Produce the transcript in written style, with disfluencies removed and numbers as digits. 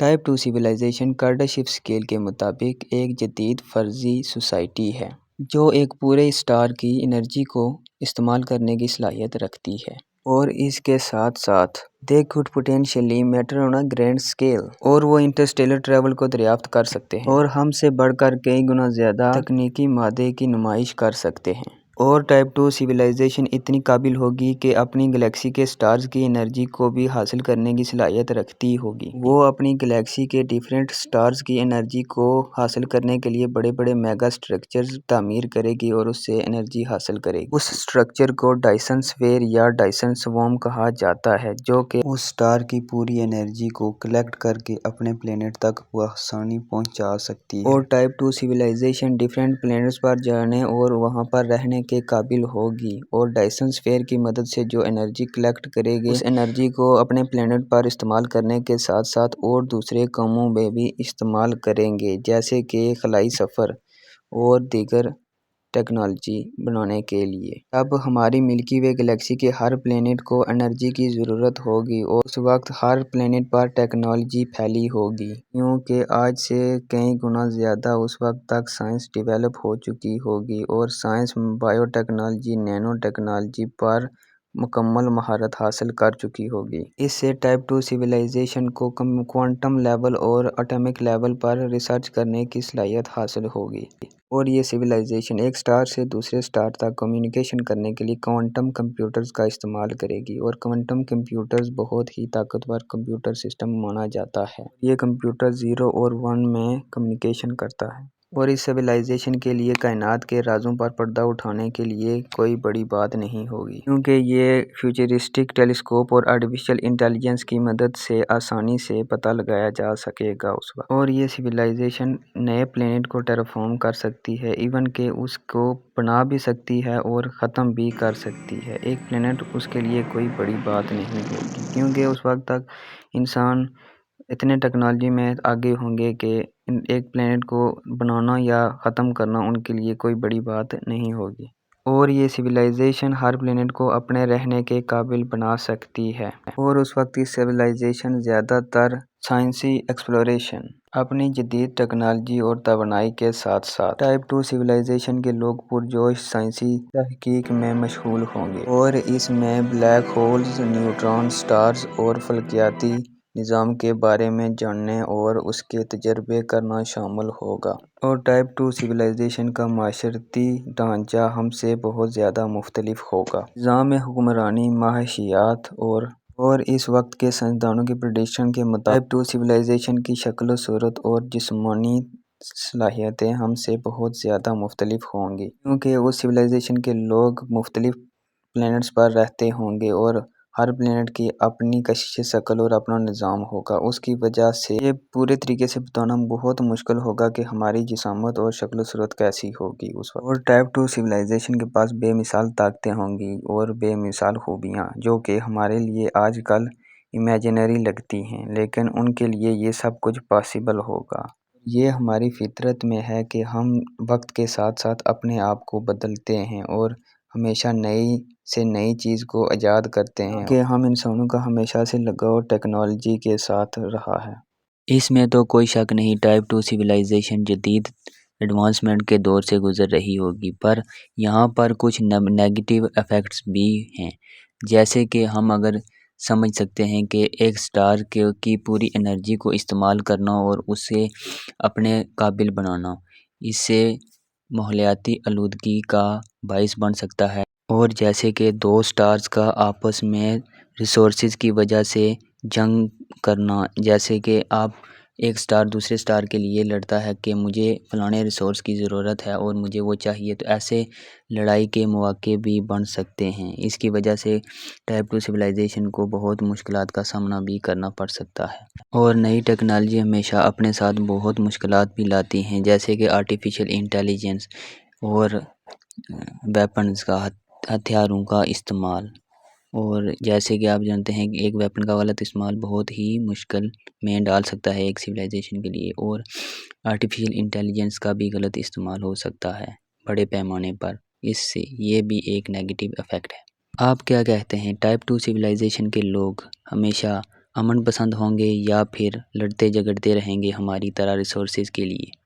Type 2 civilisation کارڈاشف scale کے مطابق ایک جدید فرضی سوسائٹی ہے جو ایک پورے اسٹار کی انرجی کو استعمال کرنے کی صلاحیت رکھتی ہے، اور اس کے ساتھ ساتھ they could potentially matter on a grand scale، اور وہ انٹرسٹیلر ٹریول کو دریافت کر سکتے ہیں اور ہم سے بڑھ کر کئی گنا زیادہ تکنیکی مادے کی نمائش کر سکتے ہیں۔ اور ٹائپ 2 سویلائزیشن اتنی قابل ہوگی کہ اپنی گلیکسی کے سٹارز کی انرجی کو بھی حاصل کرنے کی صلاحیت رکھتی ہوگی۔ وہ اپنی گلیکسی کے ڈیفرنٹ سٹارز کی انرجی کو حاصل کرنے کے لیے بڑے بڑے میگا سٹرکچرز تعمیر کرے گی اور اس سے انرجی حاصل کرے گی۔ اس سٹرکچر کو ڈائسن سفیر یا ڈائسن سوارم کہا جاتا ہے، جو کہ اس سٹار کی پوری انرجی کو کلیکٹ کر کے اپنے پلینٹ تک بآسانی پہنچا سکتی ہے۔ اور ٹائپ 2 سویلائزیشن ڈیفرنٹ پلینٹس پر جانے اور وہاں پر رہنے کے قابل ہوگی، اور ڈائسن سفیر کی مدد سے جو انرجی کلیکٹ کرے گی اس انرجی کو اپنے پلینٹ پر استعمال کرنے کے ساتھ ساتھ اور دوسرے کاموں میں بھی استعمال کریں گے، جیسے کہ خلائی سفر اور دیگر ٹیکنالوجی بنانے کے لیے۔ اب ہماری ملکی وے گلیکسی کے ہر پلینٹ کو انرجی کی ضرورت ہوگی، اور اس وقت ہر پلینٹ پر ٹیکنالوجی پھیلی ہوگی، کیونکہ آج سے کئی گنا زیادہ اس وقت تک سائنس ڈیولپ ہو چکی ہوگی، اور science bio technology nano technology پر مکمل مہارت حاصل کر چکی ہوگی۔ اس سے ٹائپ 2 سویلائزیشن کو کوانٹم لیول اور اٹامک لیول پر ریسرچ کرنے کی صلاحیت حاصل ہوگی، اور یہ سویلائزیشن ایک سٹار سے دوسرے سٹار تک کمیونیکیشن کرنے کے لیے کوانٹم کمپیوٹرز کا استعمال کرے گی، اور کوانٹم کمپیوٹرز بہت ہی طاقتور کمپیوٹر سسٹم مانا جاتا ہے۔ یہ کمپیوٹر 0 اور 1 میں کمیونیکیشن کرتا ہے، اور اس سویلائزیشن کے لیے کائنات کے رازوں پر پردہ اٹھانے کے لیے کوئی بڑی بات نہیں ہوگی، کیونکہ یہ فیوچرسٹک ٹیلیسکوپ اور آرٹیفیشل انٹیلیجنس کی مدد سے آسانی سے پتہ لگایا جا سکے گا اس وقت۔ اور یہ سویلائزیشن نئے پلینٹ کو ٹیرافارم کر سکتی ہے، ایون کہ اس کو بنا بھی سکتی ہے اور ختم بھی کر سکتی ہے۔ ایک پلینٹ اس کے لیے کوئی بڑی بات نہیں ہوگی، کیونکہ اس وقت تک انسان اتنے ٹیکنالوجی میں آگے ہوں گے کہ ایک پلینٹ کو بنانا یا ختم کرنا ان کے لیے کوئی بڑی بات نہیں ہوگی۔ اور یہ سویلائزیشن ہر پلینٹ کو اپنے رہنے کے قابل بنا سکتی ہے، اور اس وقت کی سویلائزیشن زیادہ تر سائنسی ایکسپلوریشن، اپنی جدید ٹیکنالوجی اور توانائی کے ساتھ ساتھ ٹائپ 2 سویلائزیشن کے لوگ پرجوش سائنسی تحقیق میں مشغول ہوں گے، اور اس میں بلیک ہولز، نیوٹران سٹارز اور فلکیاتی نظام کے بارے میں جاننے اور اس کے تجربے کرنا شامل ہوگا۔ اور ٹائپ 2 سویلائزیشن کا معاشرتی ڈھانچہ ہم سے بہت زیادہ مختلف ہوگا۔ نظام حکمرانی، معاشیات اور اس وقت کے سائنسدانوں کی پریڈکشن کے مطابق ٹائپ 2 سویلائزیشن کی شکل و صورت اور جسمانی صلاحیتیں ہم سے بہت زیادہ مختلف ہوں گی، کیونکہ اس سویلائزیشن کے لوگ مختلف پلینٹس پر رہتے ہوں گے، اور ہر پلینٹ کی اپنی کشش شکل اور اپنا نظام ہوگا۔ اس کی وجہ سے یہ پورے طریقے سے بتانا بہت مشکل ہوگا کہ ہماری جسامت اور شکل و صورت کیسی ہوگی اس وقت۔ اور ٹائپ 2 سویلائزیشن کے پاس بے مثال طاقتیں ہوں گی اور بے مثال خوبیاں، جو کہ ہمارے لیے آج کل امیجنری لگتی ہیں، لیکن ان کے لیے یہ سب کچھ پاسبل ہوگا۔ یہ ہماری فطرت میں ہے کہ ہم وقت کے ساتھ ساتھ اپنے آپ کو بدلتے ہیں اور ہمیشہ نئی سے نئی چیز کو ایجاد کرتے ہیں، کہ ہم انسانوں کا ہمیشہ سے لگاؤ ٹیکنالوجی کے ساتھ رہا ہے۔ اس میں تو کوئی شک نہیں، ٹائپ 2 سویلائزیشن جدید ایڈوانسمنٹ کے دور سے گزر رہی ہوگی، پر یہاں پر کچھ نیگیٹو ایفیکٹس بھی ہیں، جیسے کہ ہم اگر سمجھ سکتے ہیں کہ ایک سٹار کی پوری انرجی کو استعمال کرنا اور اسے اپنے قابل بنانا، اس سے ماحولیاتی آلودگی کا باعث بن سکتا ہے، اور جیسے کہ دو سٹارز کا آپس میں ریسورسز کی وجہ سے جنگ کرنا، جیسے کہ آپ ایک سٹار دوسرے سٹار کے لیے لڑتا ہے کہ مجھے فلانے ریسورس کی ضرورت ہے اور مجھے وہ چاہیے، تو ایسے لڑائی کے مواقع بھی بن سکتے ہیں۔ اس کی وجہ سے ٹائپ 2 سویلائزیشن کو بہت مشکلات کا سامنا بھی کرنا پڑ سکتا ہے، اور نئی ٹیکنالوجی ہمیشہ اپنے ساتھ بہت مشکلات بھی لاتی ہیں، جیسے کہ آرٹیفیشل انٹیلیجنس اور ویپنز کا، ہتھیاروں کا استعمال، اور جیسے کہ آپ جانتے ہیں کہ ایک ویپن کا غلط استعمال بہت ہی مشکل میں ڈال سکتا ہے ایک سویلائزیشن کے لیے، اور آرٹیفیشل انٹیلیجنس کا بھی غلط استعمال ہو سکتا ہے بڑے پیمانے پر، اس سے یہ بھی ایک نیگیٹو ایفیکٹ ہے۔ آپ کیا کہتے ہیں، ٹائپ 2 سویلائزیشن کے لوگ ہمیشہ امن پسند ہوں گے یا پھر لڑتے جھگڑتے رہیں گے ہماری طرح ریسورسز کے لیے۔